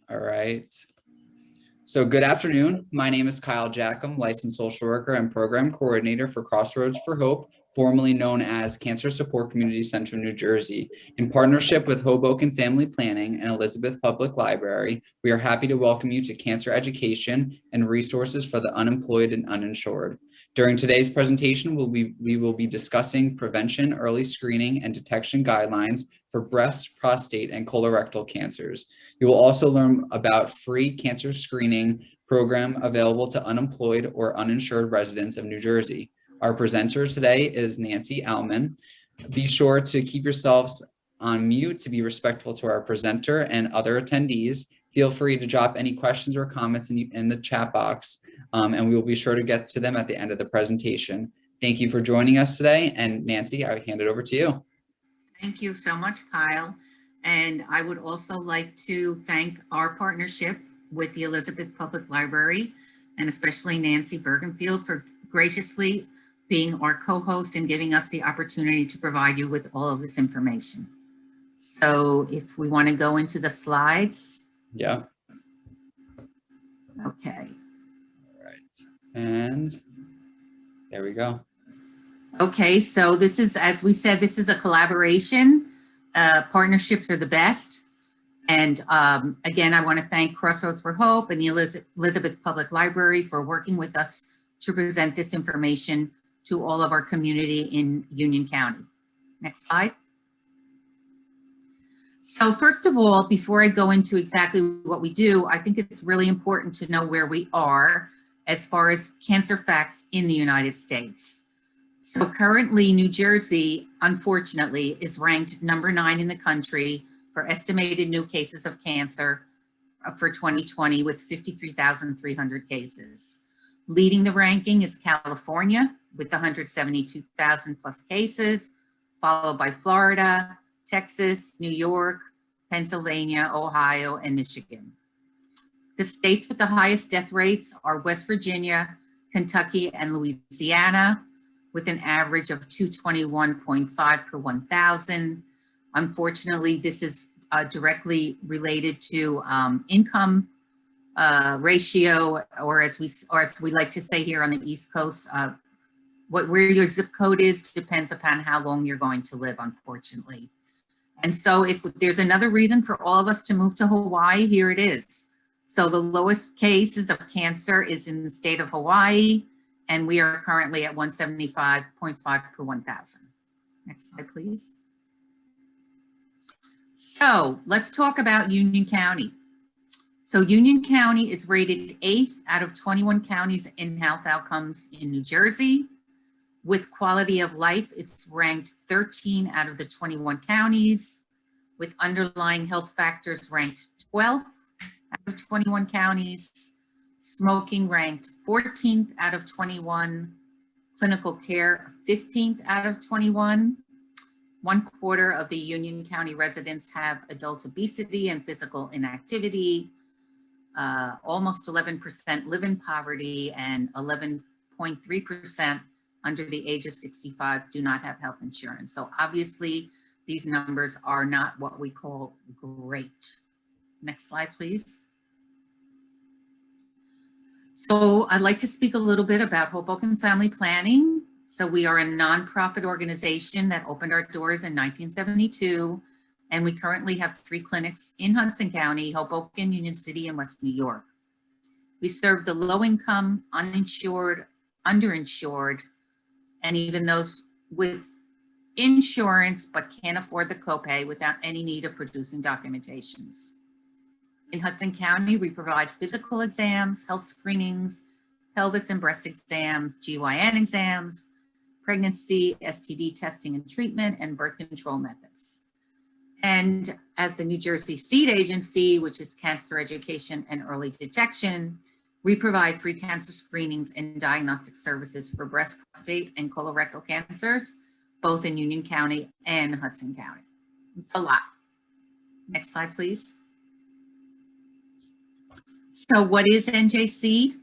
All right. So good afternoon. My name is Kyle Jackham, licensed social worker and program coordinator for Crossroads for Hope, formerly known as Cancer Support Community Center, New Jersey. In partnership with Hoboken Family Planning and Elizabeth Public Library, we are happy to welcome you to Cancer Education and Resources for the Unemployed and Uninsured. During today's presentation, we will be discussing prevention, early screening, and detection guidelines for breast, prostate, and colorectal cancers. You will also learn about free cancer screening program available to unemployed or uninsured residents of New Jersey. Our presenter today is Nancy Aleman. Be sure to keep yourselves on mute to be respectful to our presenter and other attendees. Feel free to drop any questions or comments in the chat box, and we will be sure to get to them at the end of the presentation. Thank you for joining us today. And Nancy, I hand it over to you. Thank you so much, Kyle. And I would also like to thank our partnership with the Elizabeth Public Library, and especially Nancy Bergenfield for graciously being our co-host and giving us the opportunity to provide you with all of this information. So if we want to go into the slides. Yeah. Okay. All right. And there we go. Okay, so this is, as we said, this is a collaboration. Partnerships are the best. And again, I want to thank Crossroads for Hope and the Elizabeth Public Library for working with us to present this information to all of our community in Union County. Next slide. So first of all, before I go into exactly what we do, I think it's really important to know where we are as far as cancer facts in the United States. So currently, New Jersey, unfortunately, is ranked number 9 in the country for estimated new cases of cancer for 2020 with 53,300 cases. Leading the ranking is California with 172,000 plus cases, followed by Florida, Texas, New York, Pennsylvania, Ohio, and Michigan. The states with the highest death rates are West Virginia, Kentucky, and Louisiana, with an average of 221.5 per 1,000. Unfortunately, this is directly related to income ratio, or as we like to say here on the East Coast, where your zip code is depends upon how long you're going to live, unfortunately. And so if there's another reason for all of us to move to Hawaii, here it is. So the lowest cases of cancer is in the state of Hawaii, and we are currently at 175.5 per 1,000. Next slide, please. So let's talk about Union County. So Union County is rated 8th out of 21 counties in health outcomes in New Jersey. With quality of life, it's ranked 13 out of the 21 counties. With underlying health factors ranked 12th out of 21 counties. Smoking ranked 14th out of 21, clinical care 15th out of 21. 1/4 of the Union County residents have adult obesity and physical inactivity. Almost 11% live in poverty, and 11.3% under the age of 65 do not have health insurance. So obviously these numbers are not what we call great. Next slide, please. So I'd like to speak a little bit about Hoboken Family Planning. So we are a nonprofit organization that opened our doors in 1972, and we currently have 3 clinics in Hudson County, Hoboken, Union City, and West New York. We serve the low-income, uninsured, underinsured, and even those with insurance but can't afford the copay without any need of producing documentations. In Hudson County, we provide physical exams, health screenings, pelvis and breast exams, GYN exams, pregnancy, STD testing and treatment, and birth control methods. And as the New Jersey CEED agency, which is Cancer Education and Early Detection, we provide free cancer screenings and diagnostic services for breast, prostate, and colorectal cancers, both in Union County and Hudson County. It's a lot. Next slide, please. So what is NJC?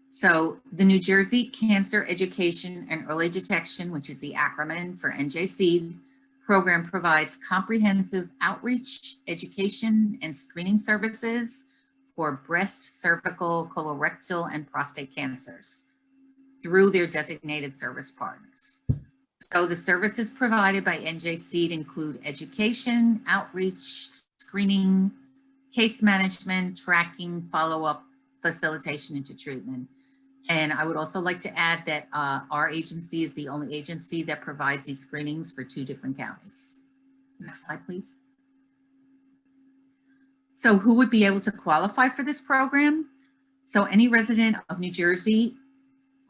So the New Jersey Cancer Education and Early Detection, which is the acronym for NJC, program provides comprehensive outreach, education, and screening services for breast, cervical, colorectal, and prostate cancers through their designated service partners. So the services provided by NJC include education, outreach, screening, case management, tracking, follow-up, facilitation into treatment. And I would also like to add that our agency is the only agency that provides these screenings for 2 different counties. Next slide, please. So who would be able to qualify for this program? So any resident of New Jersey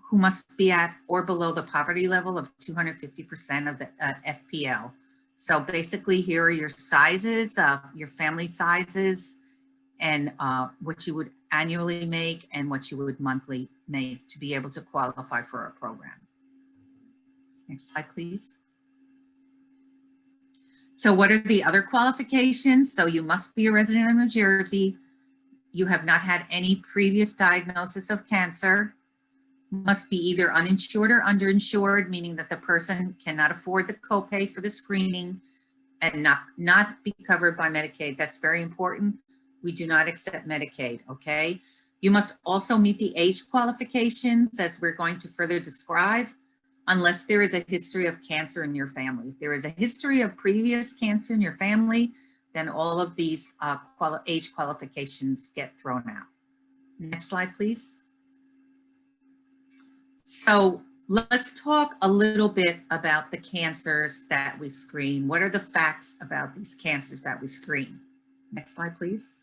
who must be at or below the poverty level of 250% of the FPL. So basically here are your sizes, your family sizes, and what you would annually make and what you would monthly make to be able to qualify for a program. Next slide, please. So what are the other qualifications? So you must be a resident of New Jersey. You have not had any previous diagnosis of cancer. Must be either uninsured or underinsured, meaning that the person cannot afford the copay for the screening and not be covered by Medicaid. That's very important. We do not accept Medicaid, okay? You must also meet the age qualifications as we're going to further describe, unless there is a history of cancer in your family. If there is a history of previous cancer in your family, then all of these age qualifications get thrown out. Next slide, please. So let's talk a little bit about the cancers that we screen. What are the facts about these cancers that we screen? Next slide, please.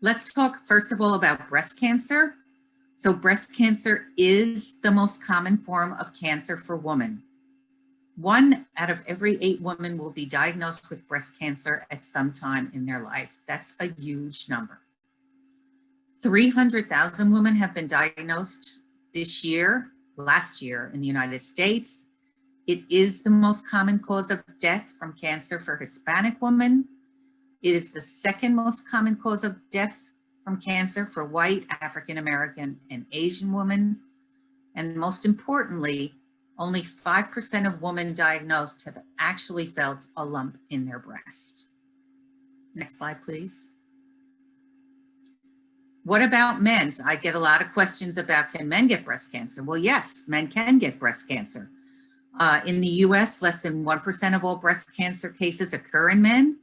Let's talk first of all about breast cancer. So breast cancer is the most common form of cancer for women. 1 out of every 8 women will be diagnosed with breast cancer at some time in their life. That's a huge number. 300,000 women have been diagnosed last year in the United States. It is the most common cause of death from cancer for Hispanic women. It is the 2nd most common cause of death from cancer for white, African American, and Asian women. And most importantly, only 5% of women diagnosed have actually felt a lump in their breast. Next slide, please. What about men? I get a lot of questions about, can men get breast cancer? Well, yes, men can get breast cancer. In the US, less than 1% of all breast cancer cases occur in men.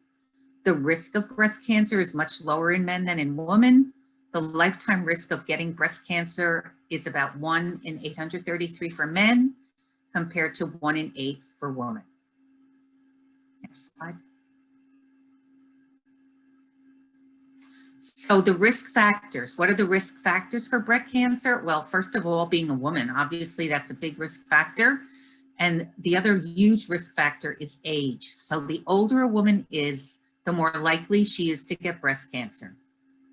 The risk of breast cancer is much lower in men than in women. The lifetime risk of getting breast cancer is about 1 in 833 for men, compared to 1 in 8 for women. Next slide. So the risk factors, what are the risk factors for breast cancer? Well, first of all, being a woman, obviously that's a big risk factor. And the other huge risk factor is age. So the older a woman is, the more likely she is to get breast cancer.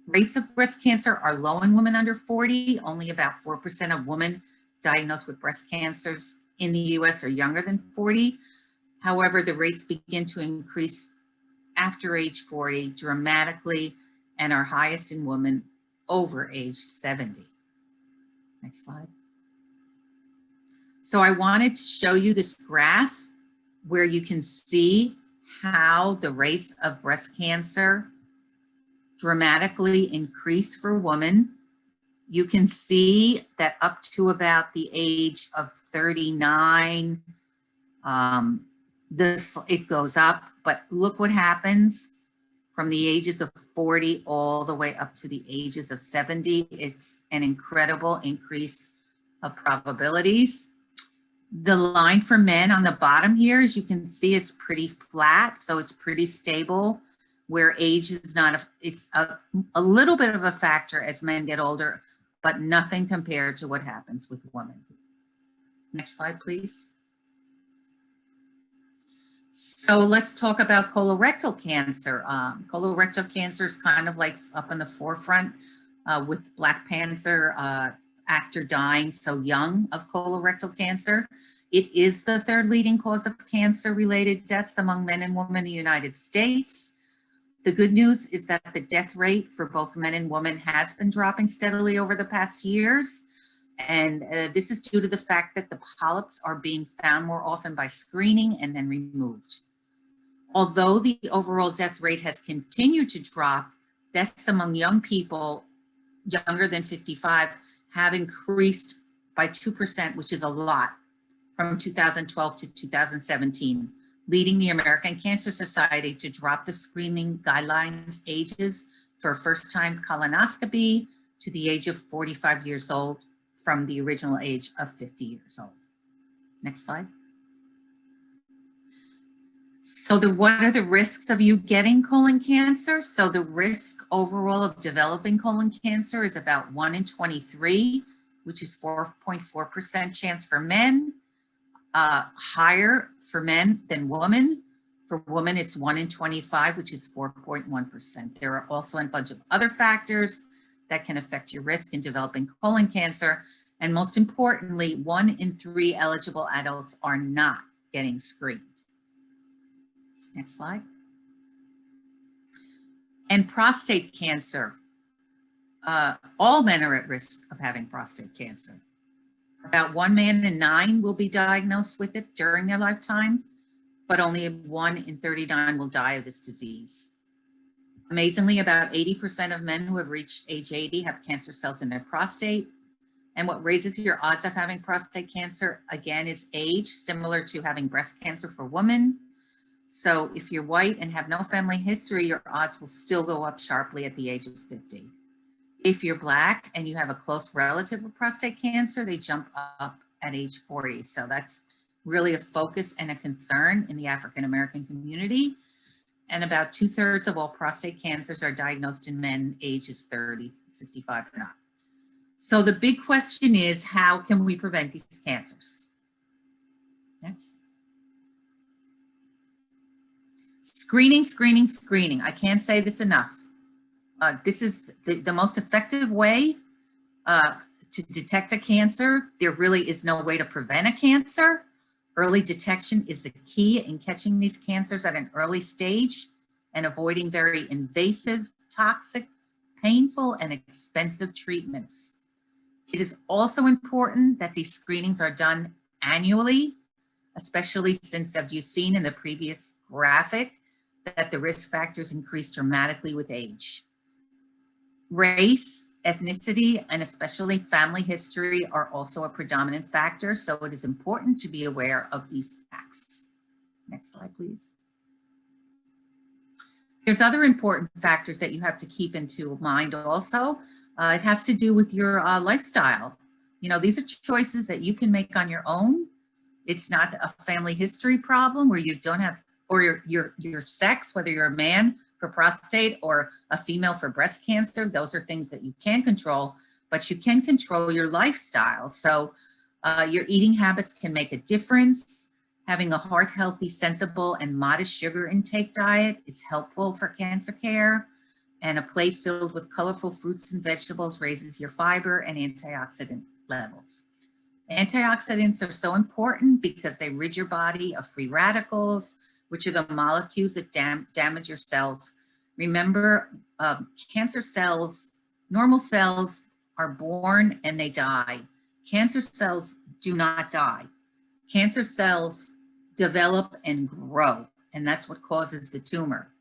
Rates of breast cancer are low in women under 40. Only about 4% of women diagnosed with breast cancers in the US are younger than 40. However, the rates begin to increase after age 40 dramatically and are highest in women over age 70. Next slide. So I wanted to show you this graph where you can see how the rates of breast cancer dramatically increase for women. You can see that up to about the age of 39, it goes up, but look what happens from the ages of 40 all the way up to the ages of 70. It's an incredible increase of probabilities. The line for men on the bottom here, as you can see, it's pretty flat, so it's pretty stable, where age is not, it's a little bit of a factor as men get older, but nothing compared to what happens with women. Next slide, please. So let's talk about colorectal cancer. Colorectal cancer is kind of like up in the forefront with Black Panther actor dying so young of colorectal cancer. It is the 3rd leading cause of cancer-related deaths among men and women in the United States. The good news is that the death rate for both men and women has been dropping steadily over the past years. And this is due to the fact that the polyps are being found more often by screening and then removed. Although the overall death rate has continued to drop, deaths among young people younger than 55 have increased by 2%, which is a lot, from 2012 to 2017, leading the American Cancer Society to drop the screening guidelines ages for first-time colonoscopy to the age of 45 years old from the original age of 50 years old. Next slide. So what are the risks of you getting colon cancer? So the risk overall of developing colon cancer is about 1 in 23, which is 4.4% chance for men, higher for men than women. For women, it's 1 in 25, which is 4.1%. There are also a bunch of other factors that can affect your risk in developing colon cancer. And most importantly, 1 in 3 eligible adults are not getting screened. Next slide. And prostate cancer. All men are at risk of having prostate cancer. About 1 man in 9 will be diagnosed with it during their lifetime, but only 1 in 39 will die of this disease. Amazingly, about 80% of men who have reached age 80 have cancer cells in their prostate. And what raises your odds of having prostate cancer, again, is age, similar to having breast cancer for women. So if you're white and have no family history, your odds will still go up sharply at the age of 50. If you're Black and you have a close relative with prostate cancer, they jump up at age 40. So that's really a focus and a concern in the African American community. And about 2/3 of all prostate cancers are diagnosed in men ages 30, 65 or not. So the big question is, how can we prevent these cancers? Next. Screening, screening, screening. I can't say this enough. This is the most effective way to detect a cancer. There really is no way to prevent a cancer. Early detection is the key in catching these cancers at an early stage and avoiding very invasive, toxic, painful, and expensive treatments. It is also important that these screenings are done annually, especially since, as you've seen in the previous graphic, that the risk factors increase dramatically with age. Race, ethnicity, and especially family history are also a predominant factor, so it is important to be aware of these facts. Next slide, please. There's other important factors that you have to keep into mind also. It has to do with your lifestyle. You know, these are choices that you can make on your own. It's not a family history problem where you don't have, or your sex, whether you're a man for prostate or a female for breast cancer. Those are things that you can control, but you can control your lifestyle. So your eating habits can make a difference. Having a heart healthy, sensible, and modest sugar intake diet is helpful for cancer care. And a plate filled with colorful fruits and vegetables raises your fiber and antioxidant levels. Antioxidants are so important because they rid your body of free radicals, which are the molecules that damage your cells. Remember, cancer cells, normal cells are born and they die. Cancer cells do not die. Cancer cells develop and grow, and that's what causes the tumor.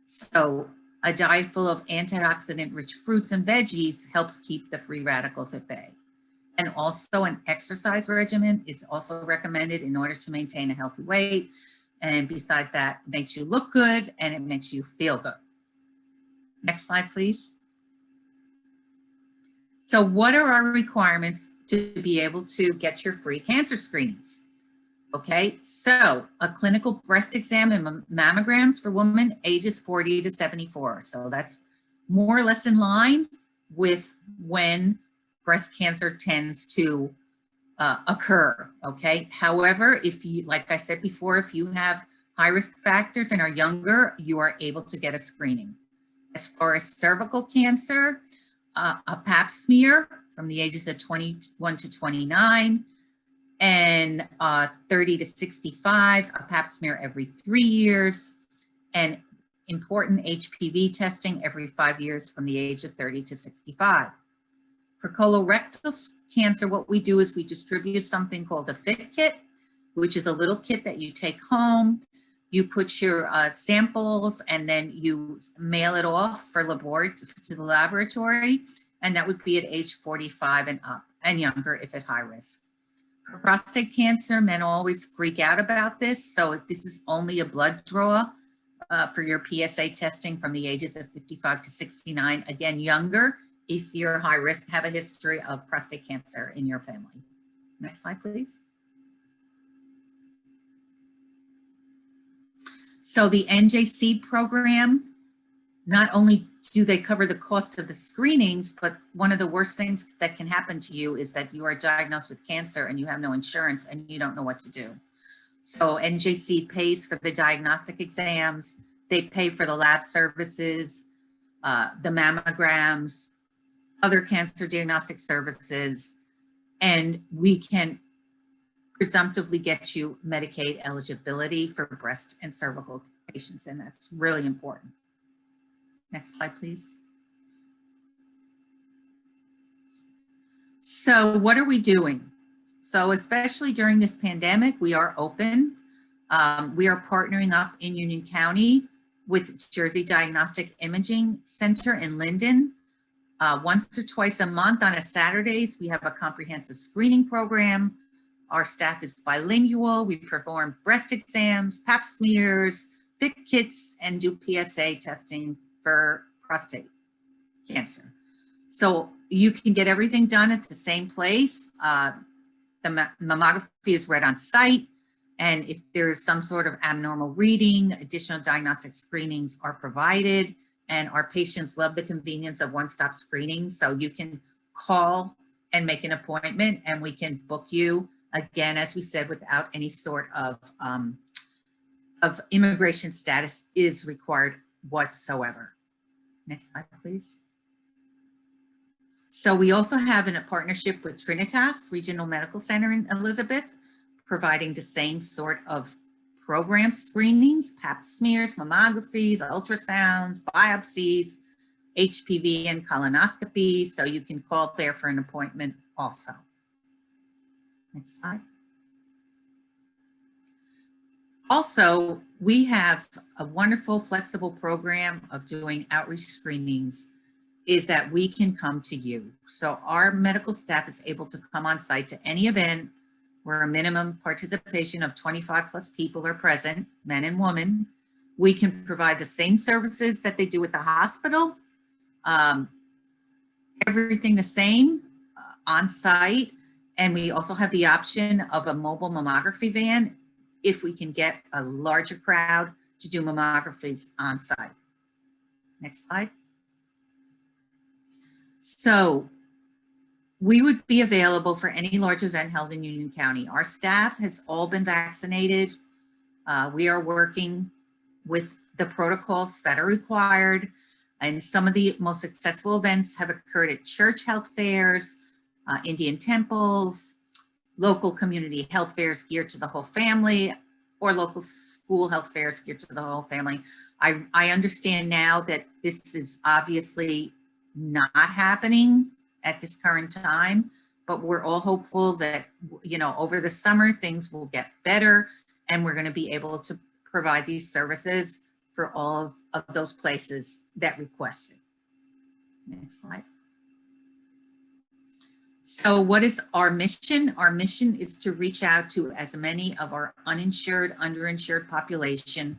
So a diet full of antioxidant-rich fruits and veggies helps keep the free radicals at bay. And also an exercise regimen is also recommended in order to maintain a healthy weight. And besides that, it makes you look good and it makes you feel good. Next slide, please. So what are our requirements to be able to get your free cancer screenings? Okay, so a clinical breast exam and mammograms for women ages 40 to 74. So that's more or less in line with when breast cancer tends to occur, okay? However, if you, like I said before, if you have high risk factors and are younger, you are able to get a screening. As far as cervical cancer, a pap smear from the ages of 21 to 29, and 30 to 65, a pap smear every 3 years, and important HPV testing every 5 years from the age of 30 to 65. For colorectal cancer, what we do is we distribute something called a FIT kit, which is a little kit that you take home. You put your samples and then you mail it off for to the laboratory, and that would be at age 45 and up and younger if at high risk. For prostate cancer, men always freak out about this. So this is only a blood draw for your PSA testing from the ages of 55 to 69, again, younger, if you're high risk, have a history of prostate cancer in your family. Next slide, please. So the NJC program, not only do they cover the cost of the screenings, but one of the worst things that can happen to you is that you are diagnosed with cancer and you have no insurance and you don't know what to do. So NJC pays for the diagnostic exams, they pay for the lab services, the mammograms, other cancer diagnostic services, and we can presumptively get you Medicaid eligibility for breast and cervical patients, and that's really important. Next slide, please. So what are we doing? So especially during this pandemic, we are open. We are partnering up in Union County with Jersey Diagnostic Imaging Center in Linden. Once or twice a month on Saturdays, we have a comprehensive screening program. Our staff is bilingual. We perform breast exams, pap smears, fit kits, and do PSA testing for prostate cancer. So you can get everything done at the same place. The mammography is read on site. And if there's some sort of abnormal reading, additional diagnostic screenings are provided. And our patients love the convenience of one-stop screening. So you can call and make an appointment and we can book you, again, as we said, without any sort of immigration status is required whatsoever. Next slide, please. So we also have a partnership with Trinitas Regional Medical Center in Elizabeth, providing the same sort of program screenings, pap smears, mammographies, ultrasounds, biopsies, HPV and colonoscopies. So you can call there for an appointment also. Next slide. Also, we have a wonderful flexible program of doing outreach screenings is that we can come to you. So our medical staff is able to come on site to any event where a minimum participation of 25 plus people are present, men and women. We can provide the same services that they do at the hospital, everything the same on site. And we also have the option of a mobile mammography van if we can get a larger crowd to do mammographies on site. Next slide. So we would be available for any large event held in Union County. Our staff has all been vaccinated. We are working with the protocols that are required. And some of the most successful events have occurred at church health fairs, Indian temples, local community health fairs geared to the whole family, or local school health fairs geared to the whole family. I understand now that this is obviously not happening at this current time, but we're all hopeful that, you know, over the summer things will get better and we're going to be able to provide these services for all of those places that request it. Next slide. So what is our mission? Our mission is to reach out to as many of our uninsured, underinsured population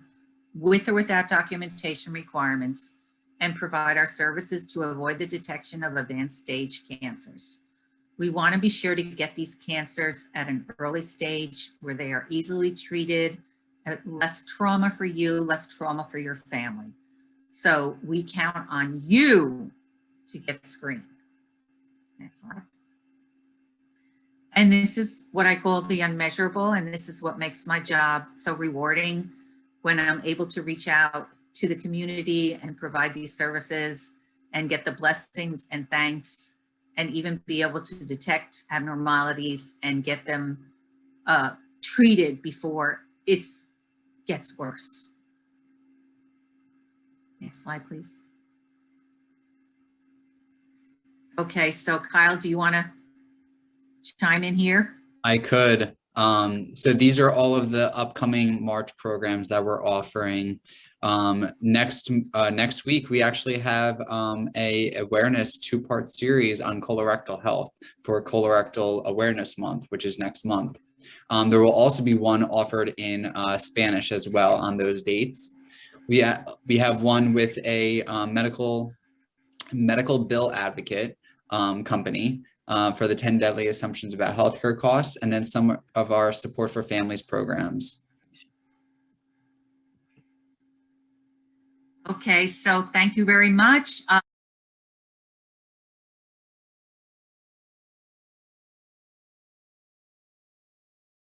with or without documentation requirements and provide our services to avoid the detection of advanced stage cancers. We want to be sure to get these cancers at an early stage where they are easily treated, less trauma for you, less trauma for your family. So we count on you to get screened. Next slide. And this is what I call the unmeasurable, and this is what makes my job so rewarding when I'm able to reach out to the community and provide these services and get the blessings and thanks and even be able to detect abnormalities and get them treated before it gets worse. Next slide, please. Okay, so Kyle, do you want to chime in here? I could. So these are all of the upcoming March programs that we're offering. Next week, we actually have a awareness 2-part series on colorectal health for Colorectal Awareness Month, which is next month. There will also be one offered in Spanish as well on those dates. We have one with a medical bill advocate company for the 10 deadly assumptions about healthcare costs, and then some of our support for families programs. Okay, so thank you very much.